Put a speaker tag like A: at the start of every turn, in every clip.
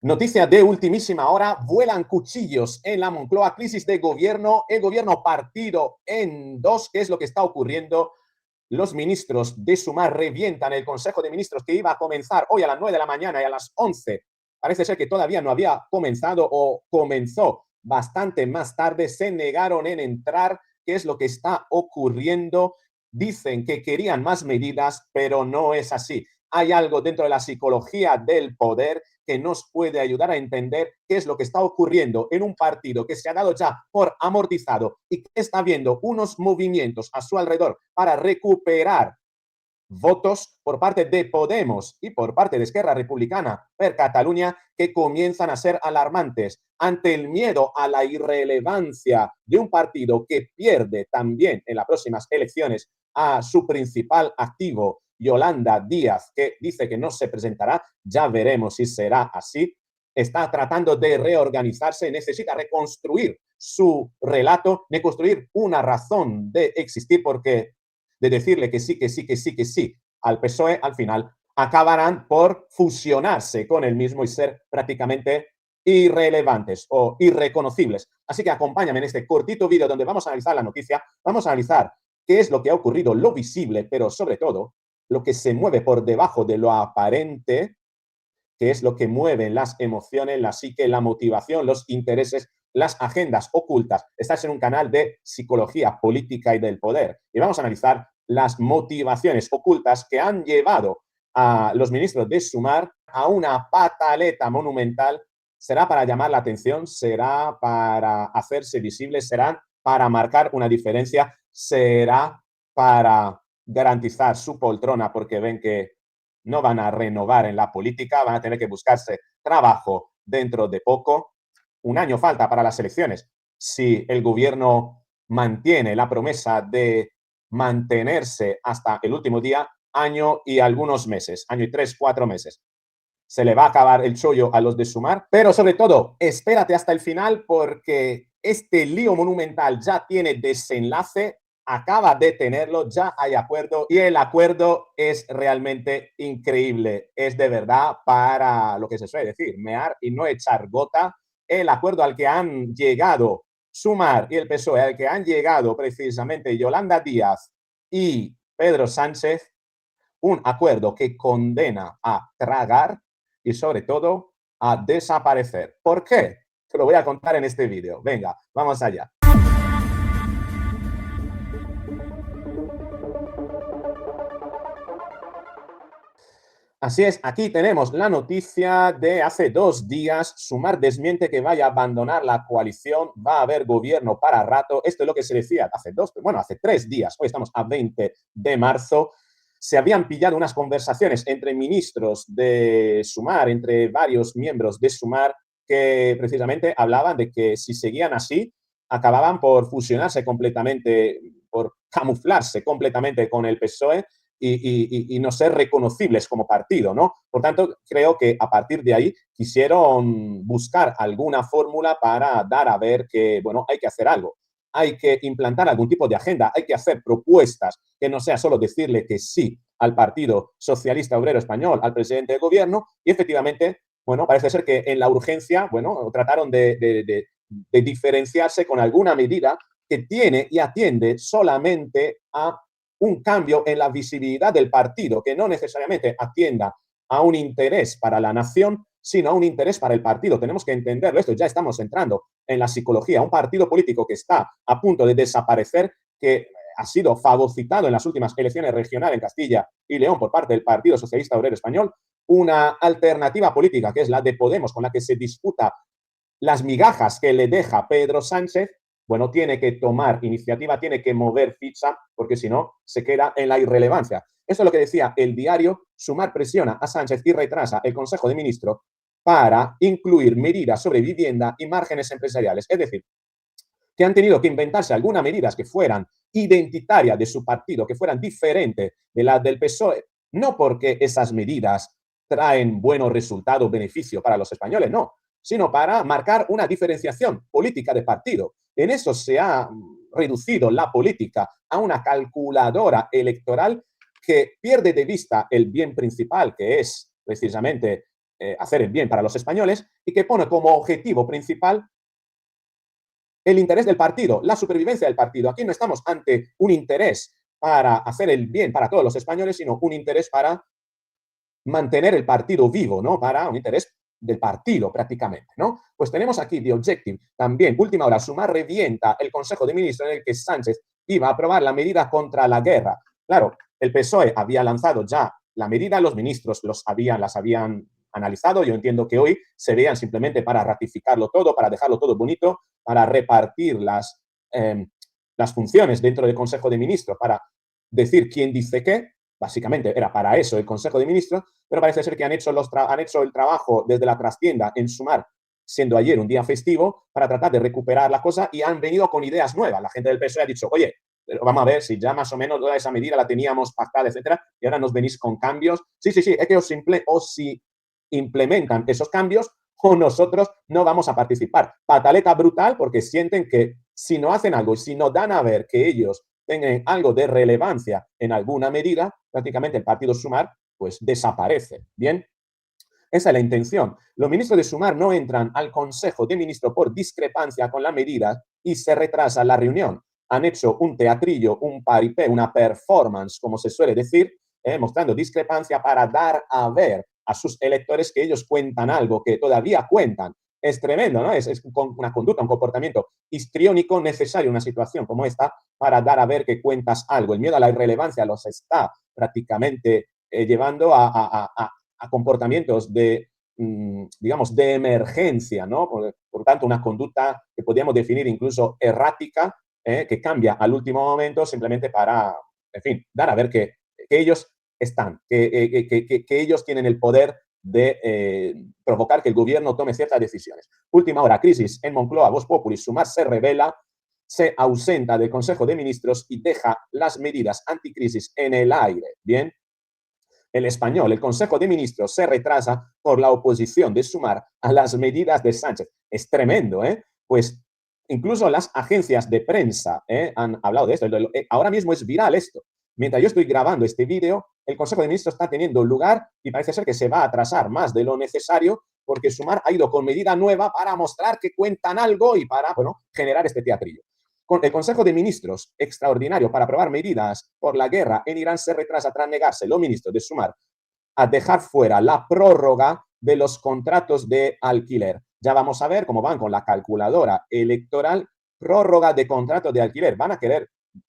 A: Noticia de ultimísima hora, vuelan cuchillos en la Moncloa, crisis de gobierno, el gobierno partido en dos. ¿Qué es lo que está ocurriendo? Los ministros de Sumar revientan el Consejo de Ministros que iba a comenzar hoy a las 9 de la mañana y a las 11. Parece ser que todavía no había comenzado o comenzó bastante más tarde. Se negaron en entrar. ¿Qué es lo que está ocurriendo? Dicen que querían más medidas, pero no es así. Hay algo dentro de la psicología del poder que nos puede ayudar a entender qué es lo que está ocurriendo en un partido que se ha dado ya por amortizado y que está viendo unos movimientos a su alrededor para recuperar votos por parte de Podemos y por parte de Esquerra Republicana per Cataluña que comienzan a ser alarmantes ante el miedo a la irrelevancia de un partido que pierde también en las próximas elecciones a su principal activo, Yolanda Díaz, que dice que no se presentará. Ya veremos si será así. Está tratando de reorganizarse, necesita reconstruir su relato, de construir una razón de existir, porque de decirle que sí, que sí, que sí, que sí al PSOE, al final acabarán por fusionarse con el mismo y ser prácticamente irrelevantes o irreconocibles. Así que acompáñame en este cortito vídeo donde vamos a analizar la noticia, vamos a analizar qué es lo que ha ocurrido, lo visible, pero sobre todo lo que se mueve por debajo de lo aparente, que es lo que mueve las emociones, la psique, la motivación, los intereses, las agendas ocultas. Estás en un canal de psicología política y del poder. Y vamos a analizar las motivaciones ocultas que han llevado a los ministros de Sumar a una pataleta monumental. ¿Será para llamar la atención? ¿Será para hacerse visibles? ¿Será para marcar una diferencia? ¿Será para garantizar su poltrona porque ven que no van a renovar en la política, van a tener que buscarse trabajo dentro de poco? Un año falta para las elecciones. Si el gobierno mantiene la promesa de mantenerse hasta el último día, año y algunos meses, año y 3, 4 meses. Se le va a acabar el chollo a los de Sumar, pero sobre todo, espérate hasta el final porque este lío monumental ya tiene desenlace, acaba de tenerlo, ya hay acuerdo y el acuerdo es realmente increíble. Es de verdad para lo que se suele decir, mear y no echar gota. El acuerdo al que han llegado Sumar y el PSOE, al que han llegado precisamente Yolanda Díaz y Pedro Sánchez, un acuerdo que condena a tragar y sobre todo a desaparecer. ¿Por qué? Te lo voy a contar en este vídeo. Venga, vamos allá. Así es, aquí tenemos la noticia de hace 2 días. Sumar desmiente que vaya a abandonar la coalición, va a haber gobierno para rato. Esto es lo que se decía hace 3 días. Hoy estamos a 20 de marzo. Se habían pillado unas conversaciones entre ministros de Sumar, entre varios miembros de Sumar, que precisamente hablaban de que si seguían así, acababan por fusionarse completamente, por camuflarse completamente con el PSOE y no ser reconocibles como partido, ¿no? Por tanto, creo que a partir de ahí quisieron buscar alguna fórmula para dar a ver que, bueno, hay que hacer algo, hay que implantar algún tipo de agenda, hay que hacer propuestas, que no sea solo decirle que sí al Partido Socialista Obrero Español, al presidente de gobierno, y efectivamente, bueno, parece ser que en la urgencia, bueno, trataron de diferenciarse con alguna medida que tiene y atiende solamente a un cambio en la visibilidad del partido, que no necesariamente atienda a un interés para la nación, sino a un interés para el partido. Tenemos que entenderlo, esto ya estamos entrando en la psicología. Un partido político que está a punto de desaparecer, que ha sido fagocitado en las últimas elecciones regionales en Castilla y León por parte del Partido Socialista Obrero Español, una alternativa política que es la de Podemos, con la que se disputa las migajas que le deja Pedro Sánchez, bueno, tiene que tomar iniciativa, tiene que mover ficha, porque si no, se queda en la irrelevancia. Esto es lo que decía el diario. Sumar presiona a Sánchez y retrasa el Consejo de Ministros para incluir medidas sobre vivienda y márgenes empresariales. Es decir, que han tenido que inventarse algunas medidas que fueran identitarias de su partido, que fueran diferentes de las del PSOE, no porque esas medidas traen buenos resultados, beneficio para los españoles, no, sino para marcar una diferenciación política de partido. En eso se ha reducido la política a una calculadora electoral que pierde de vista el bien principal, que es precisamente hacer el bien para los españoles y que pone como objetivo principal el interés del partido, la supervivencia del partido. Aquí no estamos ante un interés para hacer el bien para todos los españoles, sino un interés para mantener el partido vivo, ¿no? Para un interés del partido prácticamente, ¿no? Pues tenemos aquí The Objective, también, última hora, Sumar revienta el Consejo de Ministros en el que Sánchez iba a aprobar la medida contra la guerra. Claro, el PSOE había lanzado ya la medida, los ministros las habían analizado, yo entiendo que hoy serían simplemente para ratificarlo todo, para dejarlo todo bonito, para repartir las funciones dentro del Consejo de Ministros, para decir quién dice qué. Básicamente era para eso el Consejo de Ministros, pero parece ser que han hecho el trabajo desde la trastienda en Sumar, siendo ayer un día festivo, para tratar de recuperar la cosa y han venido con ideas nuevas. La gente del PSOE ha dicho, oye, vamos a ver si ya más o menos toda esa medida la teníamos pactada, etcétera, y ahora nos venís con cambios. Sí, es que si implementan esos cambios o nosotros no vamos a participar. Pataleta brutal porque sienten que si no hacen algo y si no dan a ver que ellos tengan algo de relevancia en alguna medida, prácticamente el partido Sumar pues desaparece. Bien, esa es la intención. Los ministros de Sumar no entran al Consejo de Ministros por discrepancia con la medida y se retrasa la reunión. Han hecho un teatrillo, un paripé, una performance, como se suele decir, mostrando discrepancia para dar a ver a sus electores que ellos cuentan algo, que todavía cuentan. Es tremendo, ¿no? Es una conducta, un comportamiento histriónico necesario en una situación como esta para dar a ver que cuentas algo. El miedo a la irrelevancia los está prácticamente llevando a comportamientos de, digamos, de emergencia, ¿no? Por tanto, una conducta que podríamos definir incluso errática, que cambia al último momento simplemente para, en fin, dar a ver que ellos están, que ellos tienen el poder de provocar que el gobierno tome ciertas decisiones. Última hora, crisis en Moncloa, Vox Populi, Sumar se revela, se ausenta del Consejo de Ministros y deja las medidas anticrisis en el aire. Bien, el Español, el Consejo de Ministros se retrasa por la oposición de Sumar a las medidas de Sánchez. Es tremendo, ¿eh? Pues incluso las agencias de prensa han hablado de esto. Ahora mismo es viral esto. Mientras yo estoy grabando este vídeo, el Consejo de Ministros está teniendo lugar y parece ser que se va a atrasar más de lo necesario porque Sumar ha ido con medida nueva para mostrar que cuentan algo y para, bueno, generar este teatrillo. El Consejo de Ministros extraordinario para aprobar medidas por la guerra en Irán se retrasa tras negarse los ministros de Sumar a dejar fuera la prórroga de los contratos de alquiler. Ya vamos a ver cómo van con la calculadora electoral, prórroga de contratos de alquiler.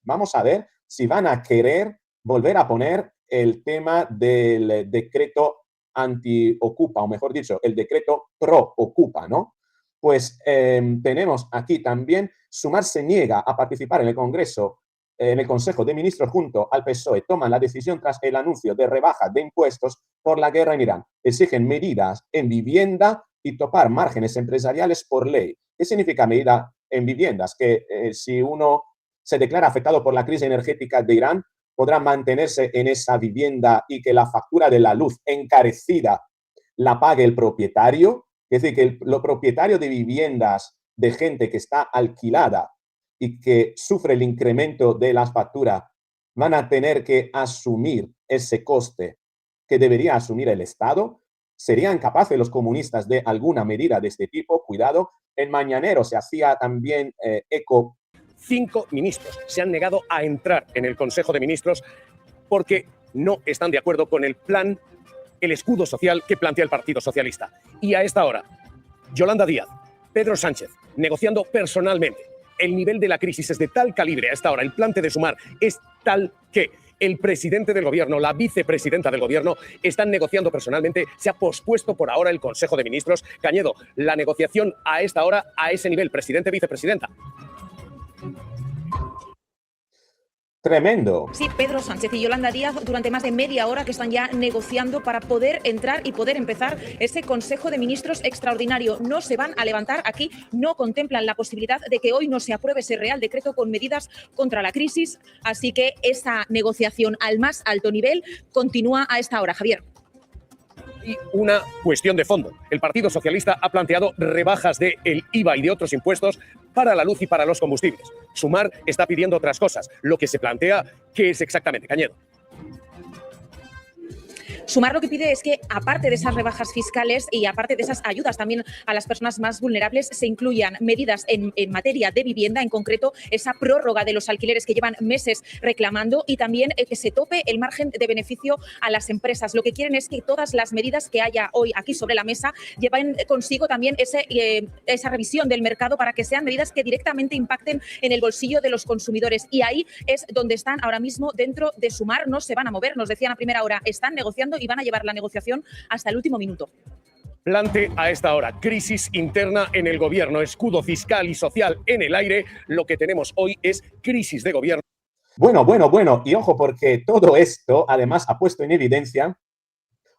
A: Vamos a ver si van a querer volver a poner el tema del decreto anti-ocupa, o mejor dicho, el decreto pro-ocupa, ¿no? Pues tenemos aquí también, Sumar se niega a participar en el Congreso, en el Consejo de Ministros junto al PSOE. Toman la decisión tras el anuncio de rebaja de impuestos por la guerra en Irán. Exigen medidas en vivienda y topar márgenes empresariales por ley. ¿Qué significa medida en viviendas? Que si uno se declara afectado por la crisis energética de Irán, podrá mantenerse en esa vivienda y que la factura de la luz encarecida la pague el propietario. Es decir, que los propietarios de viviendas de gente que está alquilada y que sufre el incremento de las facturas van a tener que asumir ese coste que debería asumir el Estado. ¿Serían capaces los comunistas de alguna medida de este tipo? Cuidado. En Mañanero se hacía también eco.
B: 5 ministros se han negado a entrar en el Consejo de Ministros porque no están de acuerdo con el plan, el escudo social que plantea el Partido Socialista. Y a esta hora, Yolanda Díaz, Pedro Sánchez, negociando personalmente. El nivel de la crisis es de tal calibre a esta hora, el plante de Sumar es tal que el presidente del gobierno, la vicepresidenta del gobierno, están negociando personalmente. Se ha pospuesto por ahora el Consejo de Ministros. Cañedo, la negociación a esta hora, a ese nivel, presidente, vicepresidenta.
A: Tremendo.
C: Sí, Pedro Sánchez y Yolanda Díaz durante más de media hora que están ya negociando para poder entrar y poder empezar ese Consejo de Ministros extraordinario. No se van a levantar aquí, no contemplan la posibilidad de que hoy no se apruebe ese Real Decreto con medidas contra la crisis. Así que esa negociación al más alto nivel continúa a esta hora. Javier.
B: Y una cuestión de fondo. El Partido Socialista ha planteado rebajas del IVA y de otros impuestos para la luz y para los combustibles. Sumar está pidiendo otras cosas. Lo que se plantea, ¿qué es exactamente, Cañedo?
C: Sumar lo que pide es que, aparte de esas rebajas fiscales y aparte de esas ayudas también a las personas más vulnerables, se incluyan medidas en materia de vivienda, en concreto esa prórroga de los alquileres que llevan meses reclamando, y también que se tope el margen de beneficio a las empresas. Lo que quieren es que todas las medidas que haya hoy aquí sobre la mesa lleven consigo también esa revisión del mercado para que sean medidas que directamente impacten en el bolsillo de los consumidores. Y ahí es donde están ahora mismo dentro de Sumar. No se van a mover, nos decían a primera hora, están negociando y van a llevar la negociación hasta el último minuto.
B: Plante a esta hora, crisis interna en el gobierno, escudo fiscal y social en el aire. Lo que tenemos hoy es crisis de gobierno.
A: Bueno, y ojo, porque todo esto además ha puesto en evidencia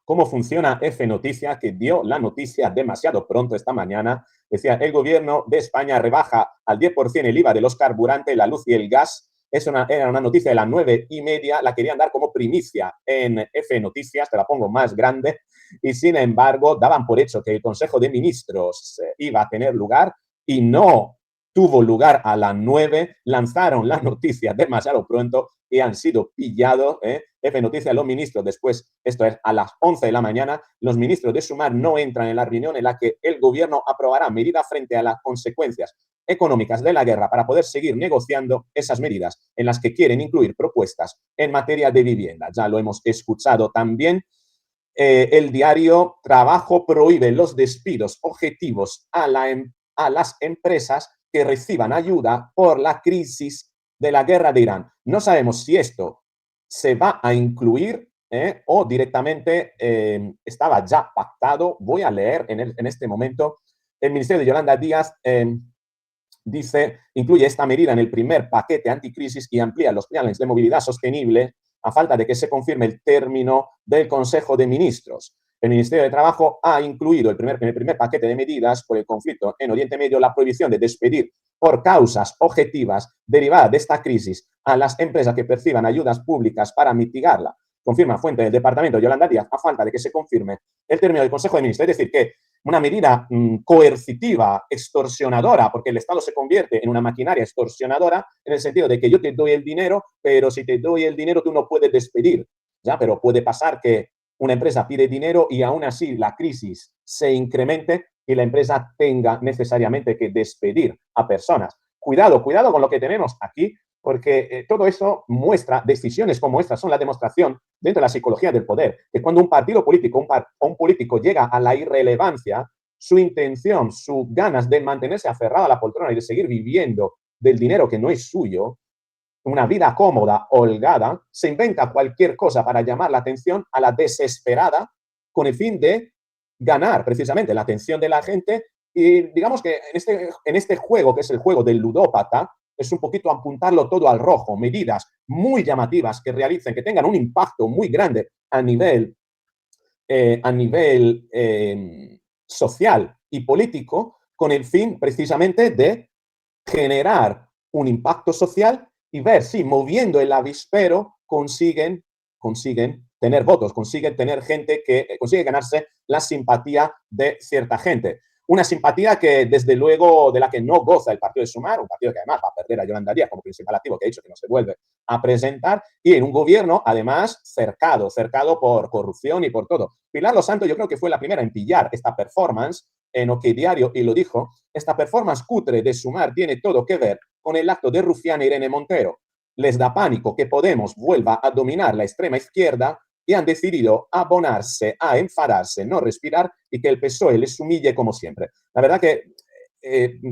A: cómo funciona F Noticias, que dio la noticia demasiado pronto esta mañana. Decía, el gobierno de España rebaja al 10% el IVA de los carburantes, la luz y el gas. Era una noticia de las 9:30, la querían dar como primicia en F Noticias, te la pongo más grande, y sin embargo daban por hecho que el Consejo de Ministros iba a tener lugar y no tuvo lugar a las 9, lanzaron la noticia demasiado pronto y han sido pillados. F Noticias, los ministros, después, esto es a las 11 de la mañana, los ministros de Sumar no entran en la reunión en la que el gobierno aprobará medidas frente a las consecuencias económicas de la guerra para poder seguir negociando esas medidas en las que quieren incluir propuestas en materia de vivienda. Ya lo hemos escuchado también. El diario Trabajo prohíbe los despidos objetivos a las empresas que reciban ayuda por la crisis de la guerra de Irán. No sabemos si esto se va a incluir o directamente estaba ya pactado. Voy a leer en este momento. El Ministerio de Yolanda Díaz dice, incluye esta medida en el primer paquete anticrisis y amplía los planes de movilidad sostenible a falta de que se confirme el término del Consejo de Ministros. El Ministerio de Trabajo ha incluido en el primer paquete de medidas por el conflicto en Oriente Medio la prohibición de despedir por causas objetivas derivadas de esta crisis a las empresas que perciban ayudas públicas para mitigarla. Confirma fuente del Departamento de Yolanda Díaz a falta de que se confirme el término del Consejo de Ministros. Es decir, que una medida coercitiva, extorsionadora, porque el Estado se convierte en una maquinaria extorsionadora en el sentido de que yo te doy el dinero, pero si te doy el dinero tú no puedes despedir, ¿ya? Pero puede pasar que una empresa pide dinero y aún así la crisis se incremente y la empresa tenga necesariamente que despedir a personas. Cuidado con lo que tenemos aquí, porque todo eso muestra, decisiones como estas son la demostración dentro de la psicología del poder, que cuando un partido político o un político llega a la irrelevancia, su intención, sus ganas de mantenerse aferrado a la poltrona y de seguir viviendo del dinero que no es suyo, una vida cómoda, holgada, se inventa cualquier cosa para llamar la atención a la desesperada con el fin de ganar precisamente la atención de la gente. Y digamos que en este juego, que es el juego del ludópata, es un poquito apuntarlo todo al rojo, medidas muy llamativas que realicen, que tengan un impacto muy grande a nivel social y político, con el fin precisamente de generar un impacto social y ver si moviendo el avispero consiguen tener votos, consiguen tener gente que consigue ganarse la simpatía de cierta gente. Una simpatía que, desde luego, de la que no goza el partido de Sumar, un partido que además va a perder a Yolanda Díaz como principal activo, que ha dicho que no se vuelve a presentar, y en un gobierno, además, cercado por corrupción y por todo. Pilar Losanto yo creo que fue la primera en pillar esta performance en OK Diario y lo dijo, esta performance cutre de Sumar tiene todo que ver con el acto de Rufián e Irene Montero. Les da pánico que Podemos vuelva a dominar la extrema izquierda y han decidido abonarse a enfadarse, no respirar y que el PSOE les humille como siempre. La verdad que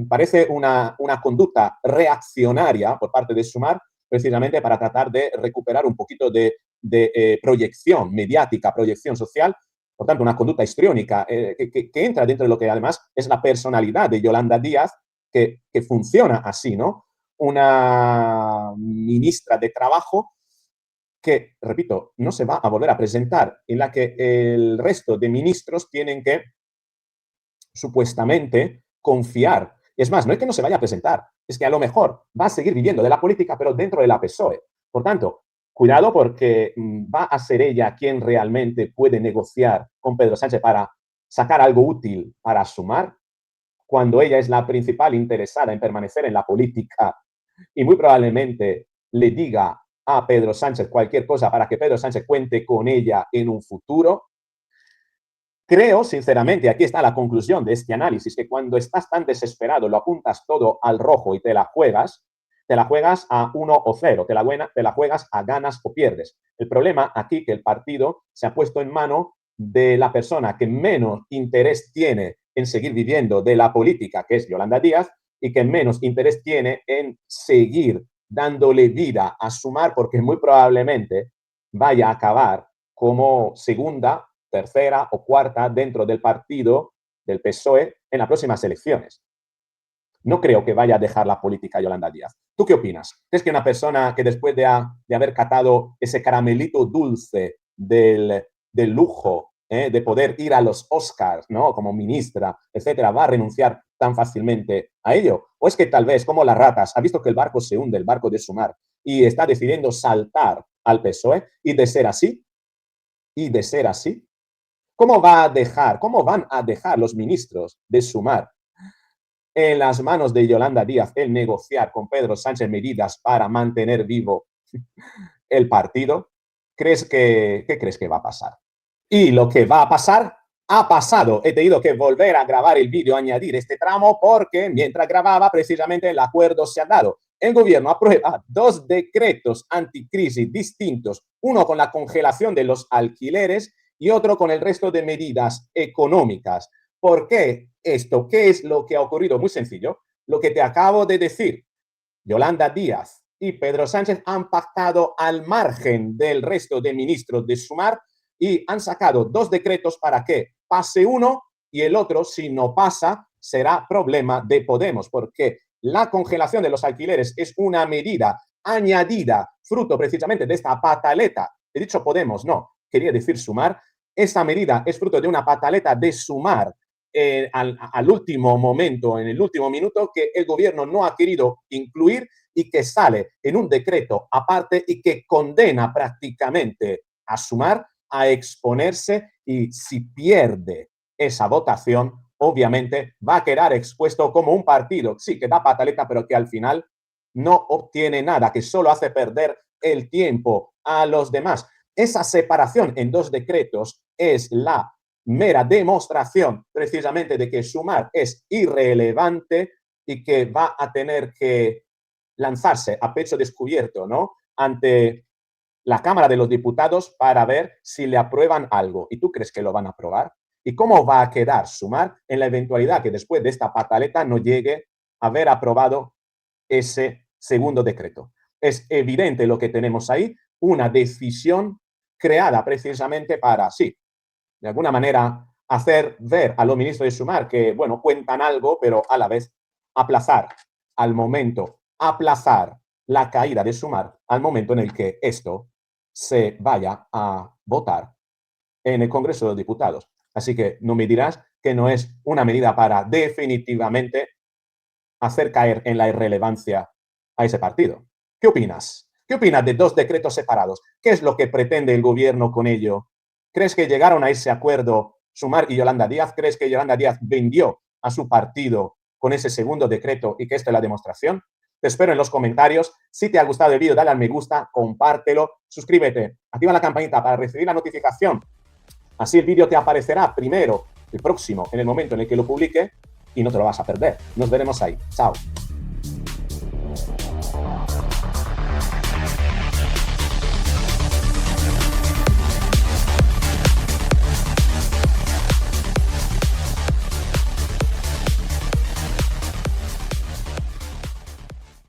A: parece una conducta reaccionaria por parte de Sumar, precisamente para tratar de recuperar un poquito de proyección mediática, proyección social. Por tanto, una conducta histriónica que entra dentro de lo que además es la personalidad de Yolanda Díaz, que funciona así, ¿no? Una ministra de Trabajo que, repito, no se va a volver a presentar, en la que el resto de ministros tienen que supuestamente confiar. Es más, no es que no se vaya a presentar, es que a lo mejor va a seguir viviendo de la política, pero dentro de la PSOE. Por tanto, cuidado porque va a ser ella quien realmente puede negociar con Pedro Sánchez para sacar algo útil para Sumar, cuando ella es la principal interesada en permanecer en la política y muy probablemente le diga a Pedro Sánchez cualquier cosa para que Pedro Sánchez cuente con ella en un futuro. Creo, sinceramente, aquí está la conclusión de este análisis, que cuando estás tan desesperado, lo apuntas todo al rojo y te la juegas a 1 o 0, te la juegas a ganas o pierdes. El problema aquí que el partido se ha puesto en mano de la persona que menos interés tiene en seguir viviendo de la política, que es Yolanda Díaz, y que menos interés tiene en seguir dándole vida a Sumar, porque muy probablemente vaya a acabar como segunda, tercera o cuarta dentro del partido del PSOE en las próximas elecciones. No creo que vaya a dejar la política Yolanda Díaz. ¿Tú qué opinas? ¿Crees que una persona que después de haber catado ese caramelito dulce del lujo, de poder ir a los Oscars, ¿no?, como ministra, etcétera, va a renunciar tan fácilmente a ello? ¿O es que tal vez, como las ratas, ha visto que el barco se hunde, el barco de Sumar, y está decidiendo saltar al PSOE? Y de ser así, ¿cómo van a dejar los ministros de Sumar en las manos de Yolanda Díaz el negociar con Pedro Sánchez medidas para mantener vivo el partido? ¿Qué crees que va a pasar? Y lo que va a pasar, ha pasado. He tenido que volver a grabar el vídeo, añadir este tramo, porque mientras grababa, precisamente el acuerdo se ha dado. El gobierno aprueba 2 decretos anticrisis distintos, uno con la congelación de los alquileres y otro con el resto de medidas económicas. ¿Por qué esto? ¿Qué es lo que ha ocurrido? Muy sencillo. Lo que te acabo de decir. Yolanda Díaz y Pedro Sánchez han pactado al margen del resto de ministros de Sumar y han sacado 2 decretos para que pase uno y el otro, si no pasa, será problema de Podemos, porque la congelación de los alquileres es una medida añadida, fruto precisamente de esta pataleta. He dicho Podemos, no, quería decir Sumar. Esta medida es fruto de una pataleta de Sumar al último momento, en el último minuto, que el gobierno no ha querido incluir y que sale en un decreto aparte y que condena prácticamente a Sumar a exponerse, y si pierde esa votación, obviamente va a quedar expuesto como un partido, sí, que da pataleta, pero que al final no obtiene nada, que solo hace perder el tiempo a los demás. Esa separación en 2 decretos es la mera demostración precisamente de que Sumar es irrelevante y que va a tener que lanzarse a pecho descubierto, ¿no?, ante la Cámara de los Diputados para ver si le aprueban algo. ¿Y tú crees que lo van a aprobar? ¿Y cómo va a quedar Sumar en la eventualidad que después de esta pataleta no llegue a haber aprobado ese segundo decreto? Es evidente lo que tenemos ahí, una decisión creada precisamente para, sí, de alguna manera hacer ver a los ministros de Sumar que, bueno, cuentan algo, pero a la vez aplazar la caída de Sumar al momento en el que esto se vaya a votar en el Congreso de los Diputados. Así que no me dirás que no es una medida para definitivamente hacer caer en la irrelevancia a ese partido. ¿Qué opinas? ¿Qué opinas de 2 decretos separados? ¿Qué es lo que pretende el gobierno con ello? ¿Crees que llegaron a ese acuerdo Sumar y Yolanda Díaz? ¿Crees que Yolanda Díaz vendió a su partido con ese segundo decreto y que esta es la demostración? Te espero en los comentarios. Si te ha gustado el vídeo, dale al me gusta, compártelo, suscríbete, activa la campanita para recibir la notificación. Así el vídeo te aparecerá primero, el próximo, en el momento en el que lo publique, y no te lo vas a perder. Nos veremos ahí. Chao.